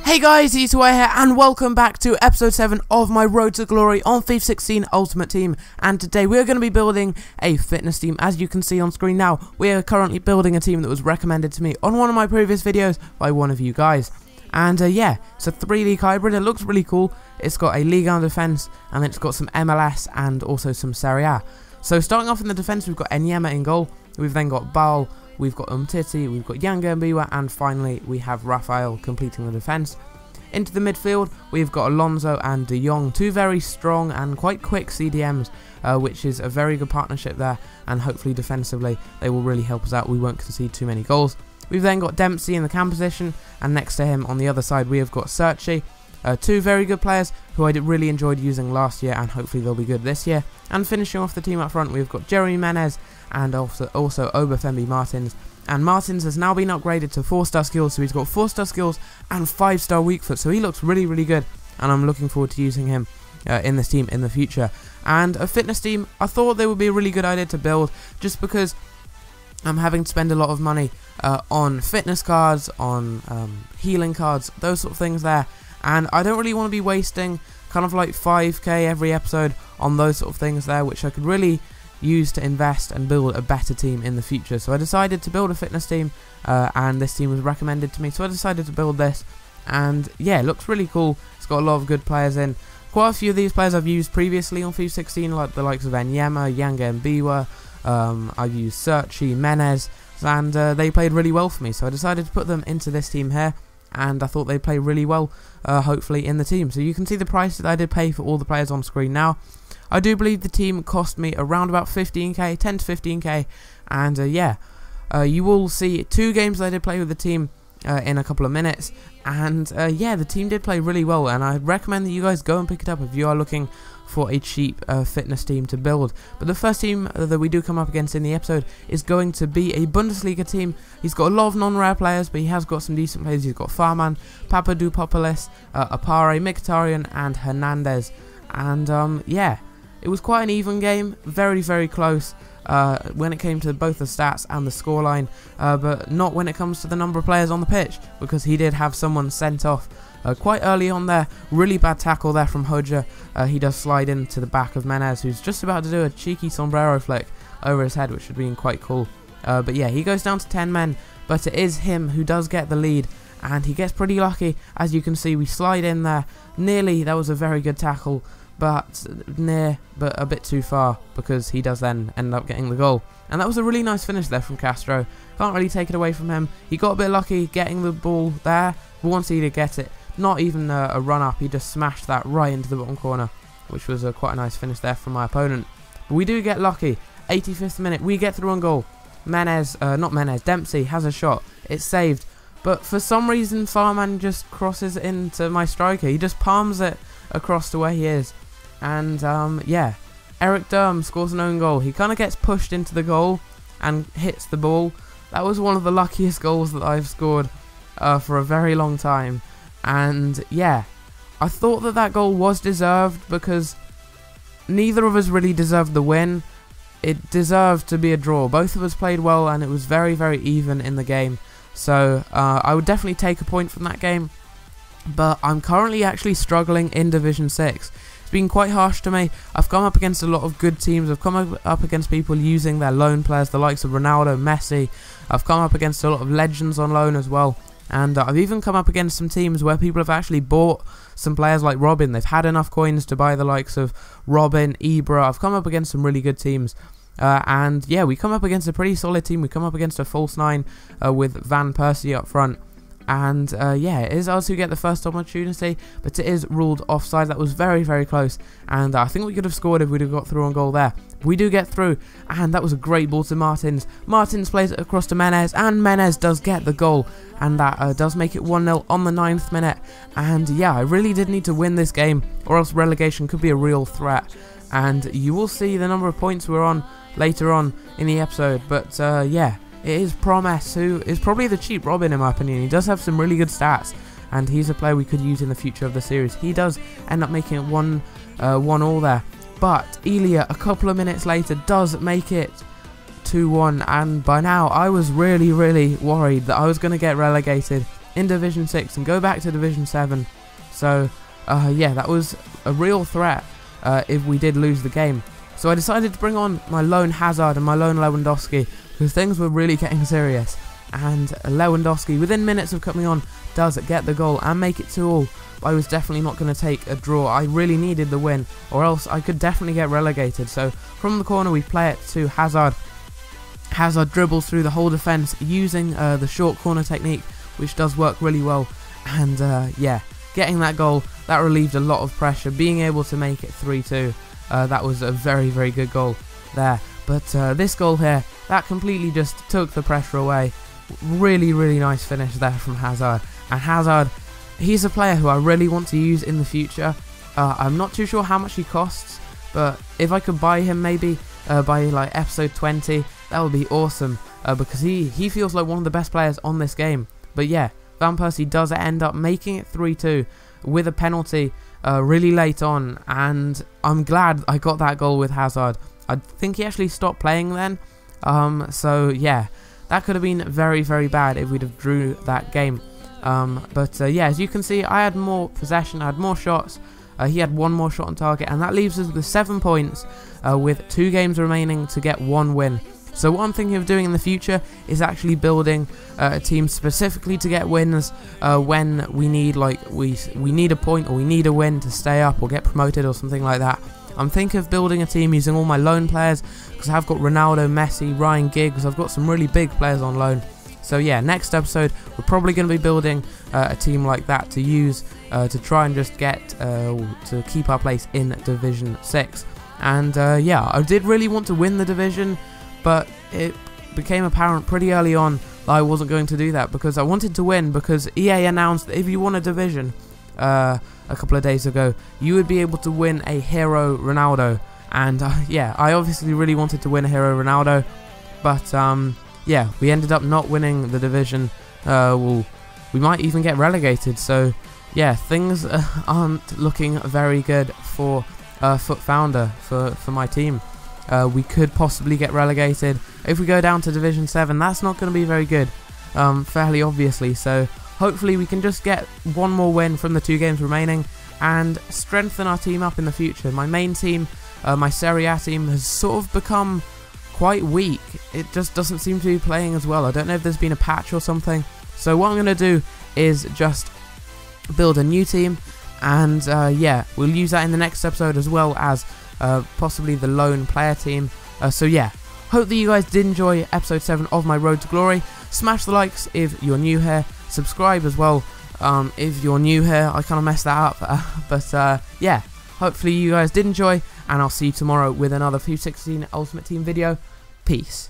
Hey guys, it's Way here and welcome back to episode 7 of my Road to Glory on FIFA 16 Ultimate Team. And today we're going to be building a fitness team. As you can see on screen now, we are currently building a team that was recommended to me on one of my previous videos by one of you guys. And yeah, it's a 3-league hybrid. It looks really cool. It's got a Ligue 1 defense and then it's got some MLS and also some Serie A. So starting off in the defense, we've got Enyema in goal. We've then got Bal. We've got Umtiti, we've got Yanga Mbiwa, and finally we have Rafael completing the defence. Into the midfield, we've got Alonso and De Jong, two very strong and quite quick CDMs, which is a very good partnership there, and hopefully defensively they will really help us out. We won't concede too many goals. We've then got Dempsey in the cam position, and next to him on the other side we have got Searchy. Two very good players who I really enjoyed using last year, and hopefully they'll be good this year. And finishing off the team up front, we've got Jeremy Menez and also Obafemi Martins. And Martins has now been upgraded to 4-star skills, so he's got 4-star skills and 5-star weak foot, so he looks really good, and I'm looking forward to using him in this team in the future. And a fitness team, I thought they would be a really good idea to build, just because I'm having to spend a lot of money on fitness cards, on healing cards, those sort of things there. And I don't really want to be wasting kind of like 5k every episode on those sort of things there, which I could really use to invest and build a better team in the future. So I decided to build a fitness team, and this team was recommended to me, so I decided to build this. And yeah, it looks really cool. It's got a lot of good players in. Quite a few of these players I've used previously on FIFA 16, like the likes of Enyema, Yanga Mbiwa, I've used Searchy, Menez, and they played really well for me, so I decided to put them into this team here. And I thought they'd play really well, hopefully, in the team. So you can see the price that I did pay for all the players on screen now. I do believe the team cost me around about 15k, 10 to 15k, and yeah, you will see 2 games that I did play with the team in a couple of minutes, and yeah, the team did play really well, and I recommend that you guys go and pick it up if you are looking for a cheap fitness team to build. But the first team that we do come up against in the episode is going to be a Bundesliga team. He's got a lot of non-rare players, but he has got some decent players. He's got Farman, Papadopoulos, Apare, Mkhitaryan, and Hernandez. And yeah, it was quite an even game, very close when it came to both the stats and the scoreline, but not when it comes to the number of players on the pitch, because he did have someone sent off quite early on there. Really bad tackle there from Hodja. He does slide into the back of Menez, who's just about to do a cheeky sombrero flick over his head, which would have been quite cool. But yeah, he goes down to 10 men, but it is him who does get the lead, and he gets pretty lucky. As you can see, we slide in there. Nearly, that was a very good tackle, but a bit too far, because he does then end up getting the goal. And that was a really nice finish there from Castro. Can't really take it away from him. He got a bit lucky getting the ball there, but once he did get it, not even a run up, he just smashed that right into the bottom corner, which was quite a nice finish there from my opponent. But we do get lucky. 85th minute, we get through on goal. Dempsey has a shot. It's saved, but for some reason Farman just crosses into my striker. He just palms it across to where he is. And yeah, Eric Durm scores an own goal. He kind of gets pushed into the goal and hits the ball. That was one of the luckiest goals that I've scored for a very long time. And yeah, I thought that goal was deserved, because neither of us really deserved the win. It deserved to be a draw. Both of us played well, and it was very even in the game. So I would definitely take a point from that game. But I'm currently actually struggling in Division 6. It's been quite harsh to me. I've come up against a lot of good teams. I've come up against people using their loan players, the likes of Ronaldo, Messi. I've come up against a lot of legends on loan as well. And I've even come up against some teams where people have actually bought some players like Robin. They've had enough coins to buy the likes of Robin, Ibra. I've come up against some really good teams. And yeah, we come up against a pretty solid team. We come up against a false 9 with Van Persie up front. And yeah, it is us who get the first opportunity, but it is ruled offside. That was very close, and I think we could have scored if we'd have got through on goal there. We do get through, and that was a great ball to Martins. Martins plays it across to Menez, and Menez does get the goal, and that does make it 1-0 on the 9th minute. And yeah, I really did need to win this game, or else relegation could be a real threat. And you will see the number of points we're on later on in the episode, but yeah. It is Promes, who is probably the cheap Robin in my opinion. He does have some really good stats, and he's a player we could use in the future of the series. He does end up making it 1-1 there, but Elia a couple of minutes later does make it 2-1, and by now I was really worried that I was going to get relegated in Division 6 and go back to Division 7. So yeah, that was a real threat if we did lose the game. So I decided to bring on my lone Hazard and my lone Lewandowski because things were really getting serious. And Lewandowski, within minutes of coming on, does get the goal and make it 2-2. I was definitely not going to take a draw. I really needed the win, or else I could definitely get relegated. So from the corner we play it to Hazard. Hazard dribbles through the whole defence using the short corner technique, which does work really well. And yeah, getting that goal, that relieved a lot of pressure. Being able to make it 3-2, that was a very, very good goal there. But this goal here, that completely just took the pressure away. Really, really nice finish there from Hazard. And Hazard, he's a player who I really want to use in the future. I'm not too sure how much he costs, but if I could buy him maybe by like episode 20, that would be awesome, because he feels like one of the best players on this game. But yeah, Van Persie does end up making it 3-2 with a penalty really late on, and I'm glad I got that goal with Hazard. I think he actually stopped playing then, so yeah, that could have been very, very bad if we'd have drew that game. But yeah, as you can see, I had more possession, I had more shots, he had one more shot on target, and that leaves us with 7 points with 2 games remaining to get 1 win. So what I'm thinking of doing in the future is actually building a team specifically to get wins when we need, like, we need a point or we need a win to stay up or get promoted or something like that. I'm thinking of building a team using all my loan players, because I've got Ronaldo, Messi, Ryan Giggs. I've got some really big players on loan. So yeah, next episode we're probably going to be building a team like that to use to try and just get to keep our place in Division 6. And yeah, I did really want to win the division, but it became apparent pretty early on that I wasn't going to do that, because I wanted to win, because EA announced that if you won a division a couple of days ago, you would be able to win a Hero Ronaldo. And yeah, I obviously really wanted to win a Hero Ronaldo, but yeah, we ended up not winning the division. Well, we might even get relegated, so yeah, things aren't looking very good for FUT Founder, for my team. We could possibly get relegated. If we go down to Division 7, that's not going to be very good, fairly obviously. So hopefully we can just get 1 more win from the 2 games remaining and strengthen our team up in the future. My main team, my Serie A team, has sort of become quite weak. It just doesn't seem to be playing as well. I don't know if there's been a patch or something. So what I'm going to do is just build a new team, and yeah, we'll use that in the next episode, as well as possibly the lone player team. So yeah, hope that you guys did enjoy episode 7 of my Road to Glory. Smash the likes if you're new here, subscribe as well if you're new here. I kind of messed that up, but yeah, hopefully you guys did enjoy, and I'll see you tomorrow with another FIFA 16 Ultimate Team video. Peace.